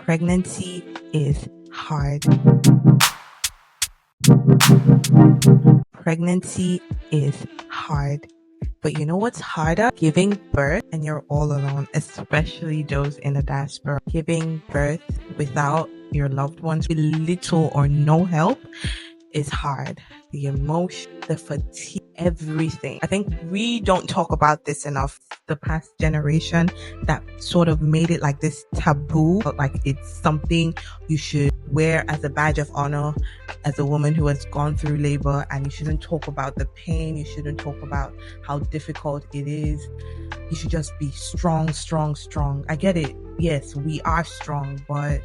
Pregnancy is hard. Pregnancy is hard. But you know what's harder? Giving birth and you're all alone, especially those in the diaspora. Giving birth without your loved ones with little or no help is hard. The emotion, the fatigue, everything. I think we don't talk about this enough. The past generation that sort of made it like this taboo, like it's something you should wear as a badge of honor as a woman who has gone through labor, and you shouldn't talk about the pain. You shouldn't talk about how difficult it is. You should just be strong, strong, strong. I get it. Yes, we are strong, but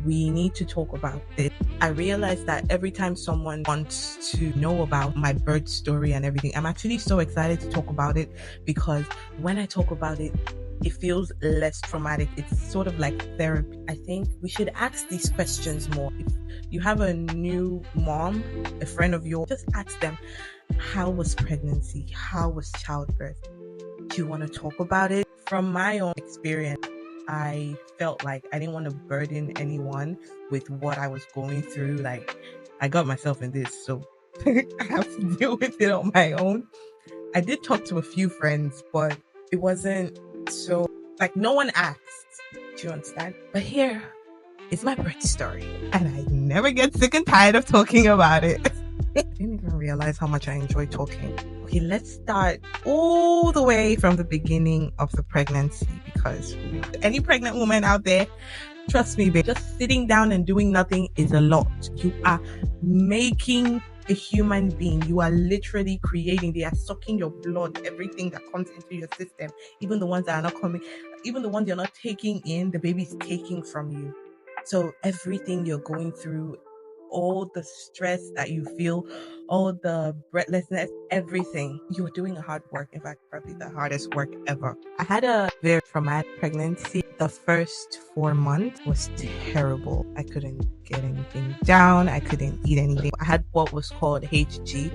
we need to talk about it. I realized that every time someone wants to know about my birth story and everything, I'm actually so excited to talk about it, because when I talk about it, it feels less traumatic. It's sort of like therapy. I think we should ask these questions more. If you have a new mom, a friend of yours, just ask them, how was pregnancy? How was childbirth? Do you want to talk about it? From my own experience, I felt like I didn't want to burden anyone with what I was going through. Like, I got myself in this, so I have to deal with it on my own. I did talk to a few friends, but it wasn't so, like, no one asked. Do you understand? But here is my birth story, and I never get sick and tired of talking about it. I didn't even realize how much I enjoy talking. Okay, let's start all the way from the beginning of the pregnancy, because any pregnant woman out there, trust me, babe, just sitting down and doing nothing is a lot. You are making a human being. You are literally creating. They are sucking your blood, everything that comes into your system, even the ones that are not coming, even the ones you're not taking in, the baby's taking from you. So everything you're going through, all the stress that you feel, all the breathlessness, everything, you're doing a hard work. In fact, probably the hardest work ever. I had a very traumatic pregnancy. The first 4 months was terrible. I couldn't get anything down. I couldn't eat anything. I had what was called HG,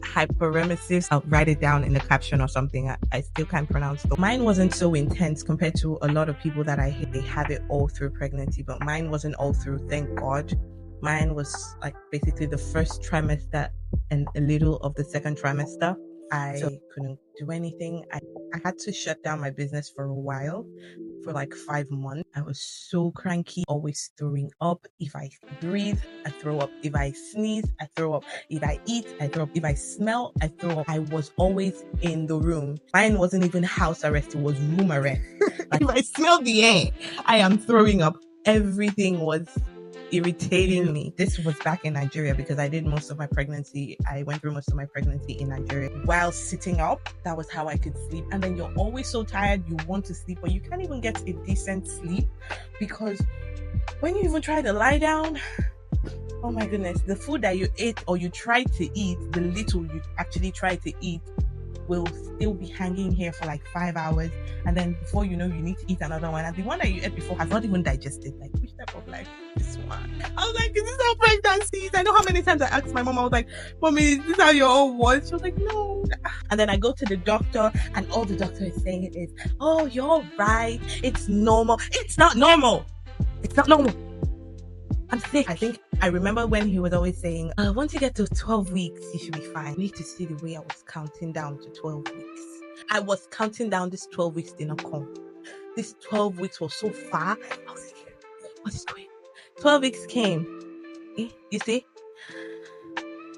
hyperemesis. I'll write it down in the caption or something. I still can't pronounce it. Mine wasn't so intense compared to a lot of people that I hate. They have it all through pregnancy, but mine wasn't all through, thank God. Mine was like basically the first trimester and a little of the second trimester. I couldn't do anything. I had to shut down my business for a while, for like 5 months. I was so cranky, always throwing up. If I breathe, I throw up. If I sneeze, I throw up. If I eat, I throw up. If I smell, I throw up. I was always in the room. Mine wasn't even house arrest, it was room arrest. Like, if I smell the air, I am throwing up. Everything was irritating me. This was back in Nigeria, because I did most of my pregnancy. I went through most of my pregnancy in Nigeria while sitting up. That was how I could sleep. And then you're always so tired, you want to sleep, but you can't even get a decent sleep, because when you even try to lie down, oh my goodness, the food that you ate or you tried to eat, the little you actually tried to eat, will still be hanging here for like 5 hours, and then before you know, you need to eat another one, and the one that you ate before has not even digested. Like, which type of life is this one? I was like, is this how pregnancy is? I know how many times I asked my mom, I was like, Mommy, is this how your own was? She was like, no. And then I go to the doctor, and all the doctor is saying is, oh, you're right, it's normal. It's not normal. It's not normal. I'm sick. I think I remember when he was always saying, once you get to 12 weeks, you should be fine. You need to see the way I was counting down to 12 weeks. I was counting down. This 12 weeks did not come. This 12 weeks was so far. I was like, what is going on? 12 weeks came. You see?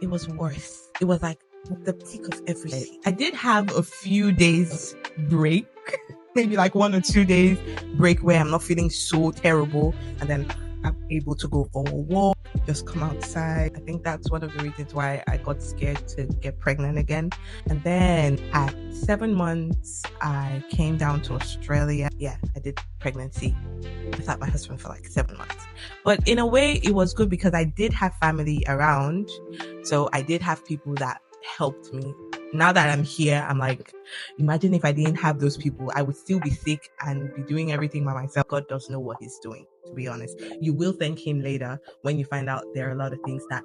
It was worse. It was like the peak of everything. I did have a few days break. Maybe like 1 or 2 days break where I'm not feeling so terrible. And then I'm able to go for a walk, just come outside. I think that's one of the reasons why I got scared to get pregnant again. And then at 7 months, I came down to Australia. Yeah, I did pregnancy without my husband for like 7 months. But in a way, it was good, because I did have family around. So I did have people that helped me. Now that I'm here, I'm like, imagine if I didn't have those people, I would still be sick and be doing everything by myself. God does know what he's doing, to be honest. You will thank him later when you find out there are a lot of things that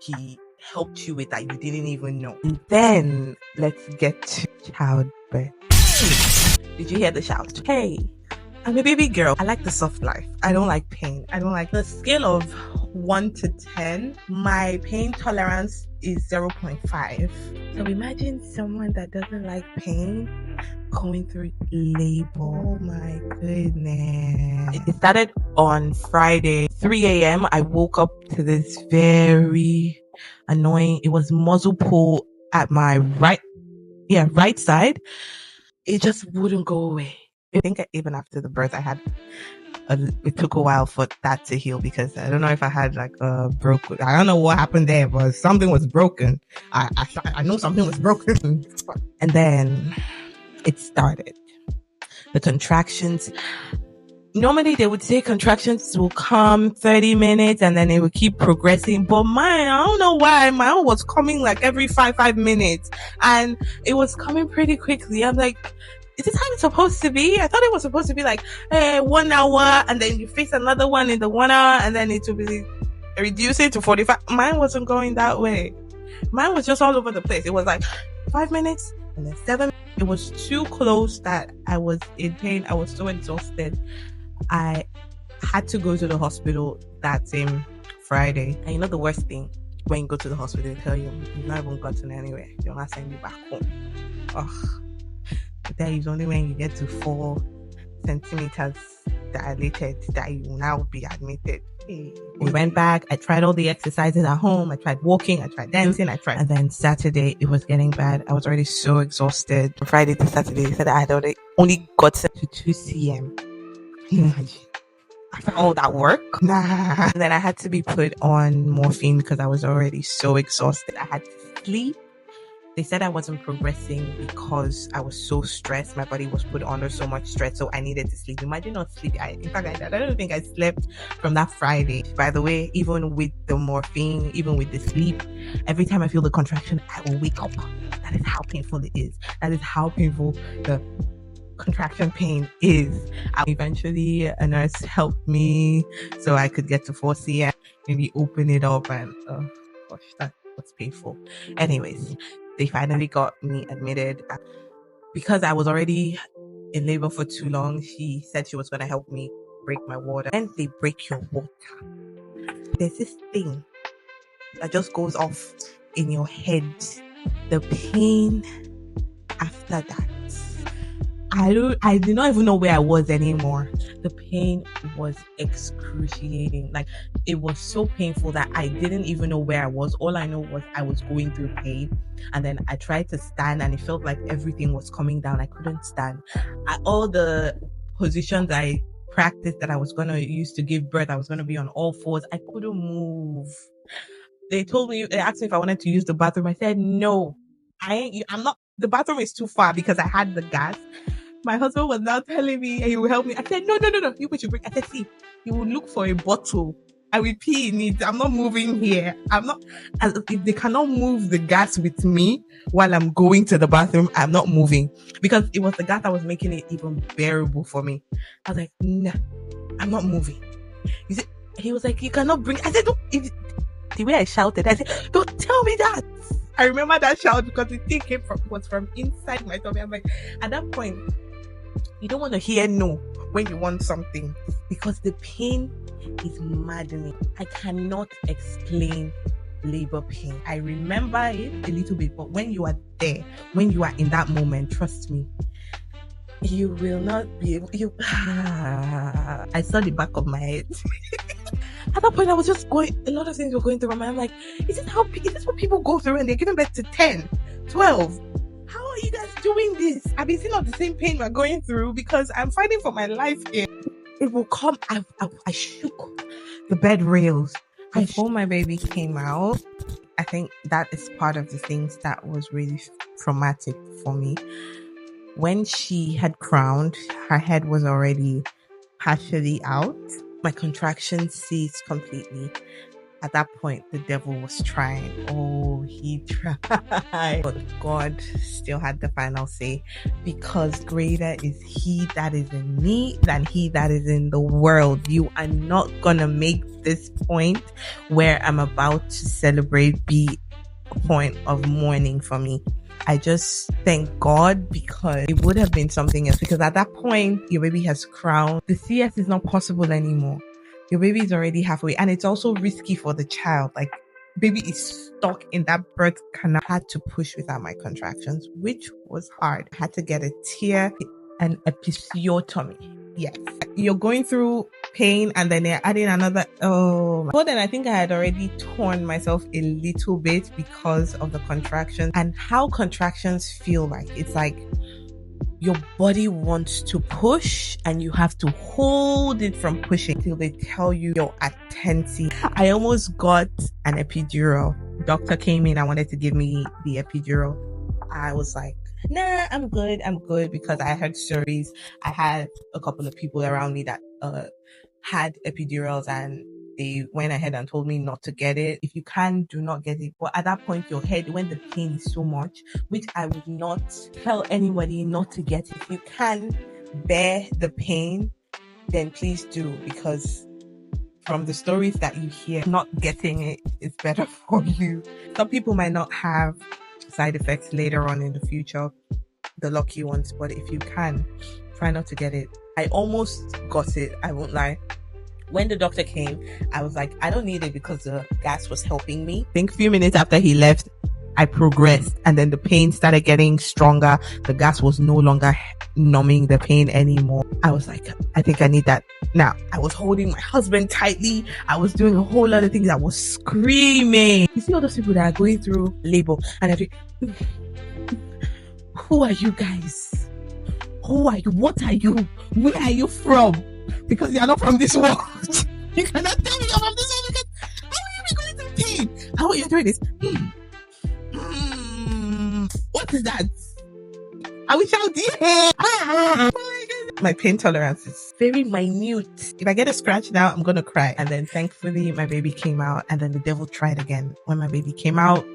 he helped you with that you didn't even know. And then let's get to childbirth. Did you hear the shout? Hey, I'm a baby girl. I like the soft life. I don't like pain. I don't like the scale of 1 to 10. My pain tolerance is 0.5. So imagine someone that doesn't like pain going through labor. Oh my goodness. It started on Friday, 3 a.m. I woke up to this very annoying, it was muzzle pull at my right side. It just wouldn't go away. I think even after the birth, it took a while for that to heal because I don't know if I had like a broken. I don't know what happened there, but something was broken. I know something was broken, and then it started. The contractions. Normally they would say contractions will come 30 minutes and then it will keep progressing. But mine, I don't know why, my own was coming like every 5 minutes and it was coming pretty quickly. I'm like, is this how it's supposed to be? I thought it was supposed to be like 1 hour and then you face another one in the 1 hour and then it will be reducing to 45. Mine wasn't going that way. Mine was just all over the place. It was like 5 minutes and then 7. It was too close that I was in pain. I was so exhausted. I had to go to the hospital that same Friday. And you know the worst thing? When you go to the hospital, they tell you, you've not even gotten anywhere. They'll not send you back home. That is only when you get to 4 centimeters dilated that you will now be admitted. We went back. I tried all the exercises at home. I tried walking. I tried dancing. And then Saturday, it was getting bad. I was already so exhausted. From Friday to Saturday, they said I had already only gotten to 2 cm. Imagine. After all that work, nah. And then I had to be put on morphine because I was already so exhausted. I had to sleep. They said I wasn't progressing because I was so stressed. My body was put under so much stress, so I needed to sleep. Imagine not sleeping. In fact, I don't think I slept from that Friday. By the way, even with the morphine, even with the sleep, every time I feel the contraction, I will wake up. That is how painful it is. That is how painful the contraction pain is. Eventually, a nurse helped me so I could get to 4 cm, maybe open it up, and oh gosh, that was painful. Anyways, they finally got me admitted. Because I was already in labor for too long, she said she was going to help me break my water. And they break your water, there's this thing that just goes off in your head. The pain after that, I did not even know where I was anymore. The pain was excruciating. Like, it was so painful that I didn't even know where I was. All I know was I was going through pain. And then I tried to stand and it felt like everything was coming down. I couldn't stand. All the positions I practiced that I was going to use to give birth, I was going to be on all fours. I couldn't move. They asked me if I wanted to use the bathroom. I said, no, I'm not. The bathroom is too far because I had the gas. My husband was now telling me he will help me. I said, no. You put your break. I said, see, you will look for a bottle. I will pee in it. I'm not moving here. If they cannot move the gas with me while I'm going to the bathroom, I'm not moving. Because it was the gas that was making it even bearable for me. I was like, nah, I'm not moving. He was like, you cannot bring. I said, no. The way I shouted, I said, don't tell me that. I remember that shout because the thing was from inside my tummy. I'm like, at that point, you don't want to hear no when you want something because the pain is maddening. I cannot explain labor pain. I remember it a little bit, but when you are there, when you are in that moment, trust me, you will not be able. I saw the back of my head. At that point, I was just going, a lot of things were going through my mind. I'm like, is this what people go through when they're giving birth to 10, 12? How are you guys doing this? I've been seeing all the same pain we're going through because I'm fighting for my life here. It will come. I shook the bed rails. Before my baby came out, I think that is part of the things that was really traumatic for me. When she had crowned, her head was already partially out. My contractions ceased completely. At that point, the devil was trying. Oh, he tried. But God still had the final say because greater is he that is in me than he that is in the world. You are not going to make this point where I'm about to celebrate be a point of mourning for me. I just thank God, because it would have been something else. Because at that point, your baby has crowned. The CS is not possible anymore. Your baby is already halfway, and it's also risky for the child. Like, baby is stuck in that birth canal. I had to push without my contractions, which was hard. I had to get a tear, an episiotomy. Yes. You're going through pain, and then they're adding another. Oh, but then I think I had already torn myself a little bit because of the contractions and how contractions feel like. It's like your body wants to push and you have to hold it from pushing till they tell you you're at 10C. I almost got an epidural. Doctor came in and wanted to give me the epidural. I was like, nah, I'm good, because I heard stories. I had a couple of people around me that had epidurals, and they went ahead and told me not to get it. If you can, do not get it. But at that point, your head, when the pain is so much, which I would not tell anybody not to get it. If you can bear the pain, then please do, because from the stories that you hear, not getting it is better for you. Some people might not have side effects later on in the future, the lucky ones, but if you can, try not to get it. I almost got it, I won't lie. When the doctor came, I was like, I don't need it, because the gas was helping me. I think a few minutes after he left, I progressed, and then the pain started getting stronger. The gas was no longer numbing the pain anymore. I was like, I think I need that. Now, I was holding my husband tightly. I was doing a whole lot of things. I was screaming. You see all those people that are going through labor, and who are you guys? Who are you? What are you? Where are you from? Because you are not from this world. You cannot tell me you're from this world, because how are you going through pain? How are you doing this? What is that? I wish I did. Oh my God. My pain tolerance is very minute. If I get a scratch now, I'm going to cry. And then thankfully, my baby came out, and then the devil tried again. When my baby came out,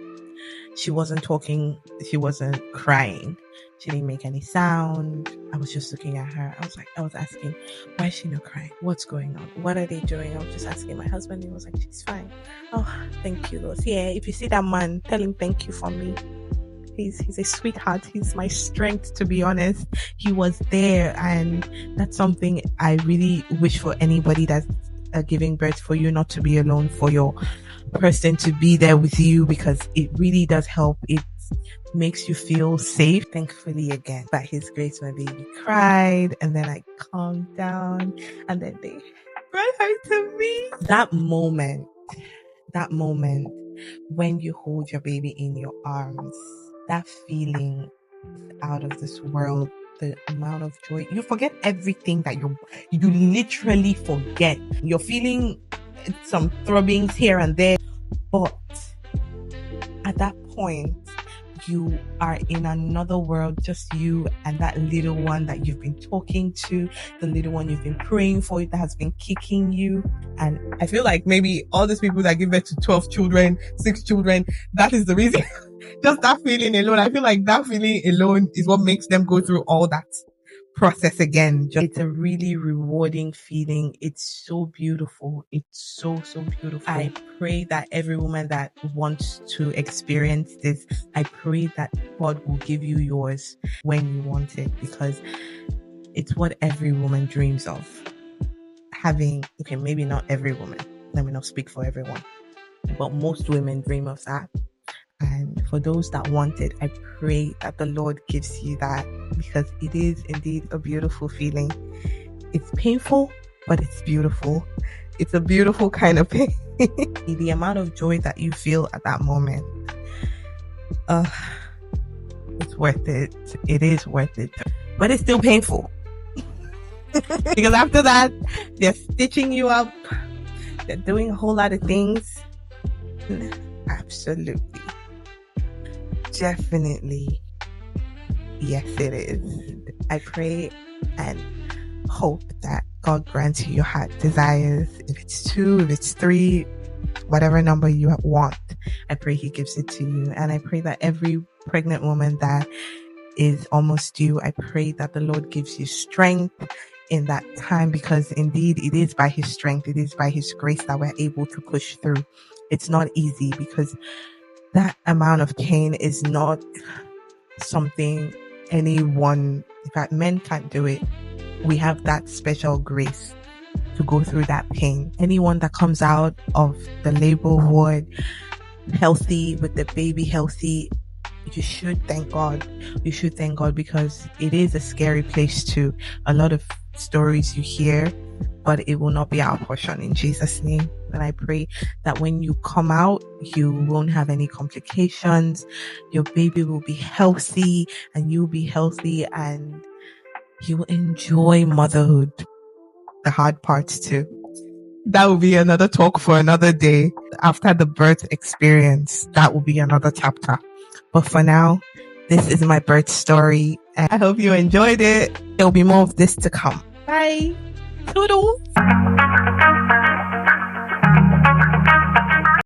she wasn't talking. She wasn't crying. She didn't make any sound. I was just looking at her. I was asking, why is she not crying? What's going on? What are they doing? I was just asking my husband. He was like, she's fine. Oh, thank you, Lord. Yeah, if you see that man, tell him thank you for me. He's a sweetheart. He's my strength, to be honest. He was there, and that's something I really wish for anybody that's giving birth, for you not to be alone, for your person to be there with you, because it really does help. It makes you feel safe. Thankfully, again, by His grace, my baby cried, and then I calmed down, and then they brought her to me. That moment when you hold your baby in your arms, that feeling out of this world, the amount of joy, you forget everything that you literally forget. You're feeling some throbbings here and there, but at that point, you are in another world, just you and that little one that you've been talking to, the little one you've been praying for, that has been kicking you. And I feel like maybe all these people that give birth to 12 children, 6 children, that is the reason. Just that feeling alone. I feel like that feeling alone is what makes them go through all that process again. It's a really rewarding feeling. It's so beautiful. It's so beautiful. I pray that every woman that wants to experience this, I pray that God will give you yours when you want it, because it's what every woman dreams of. Having, okay, maybe not every woman, let me not speak for everyone, but most women dream of that. And for those that want it, I pray that the Lord gives you that, because it is indeed a beautiful feeling. It's painful, but it's beautiful. It's a beautiful kind of pain. The amount of joy that you feel at that moment, it's worth it. It is worth it. But it's still painful. Because after that, they're stitching you up. They're doing a whole lot of things. Absolutely. Definitely. Yes, it is. I pray and hope that God grants you your heart desires. If it's 2, if it's 3, whatever number you want, I pray He gives it to you. And I pray that every pregnant woman that is almost due, I pray that the Lord gives you strength in that time, because indeed it is by His strength, it is by His grace that we're able to push through. It's not easy, because that amount of pain is not something anyone, in fact, men can't do it. We have that special grace to go through that pain. Anyone that comes out of the labor ward healthy, with the baby healthy, you should thank God. You should thank God, because it is a scary place too. A lot of stories you hear, but it will not be our portion in Jesus' name. And I pray that when you come out, you won't have any complications. Your baby will be healthy and you'll be healthy, and you will enjoy motherhood. The hard parts too. That will be another talk for another day. After the birth experience, that will be another chapter. But for now, this is my birth story, and I hope you enjoyed it. There'll be more of this to come. Bye. Toodles.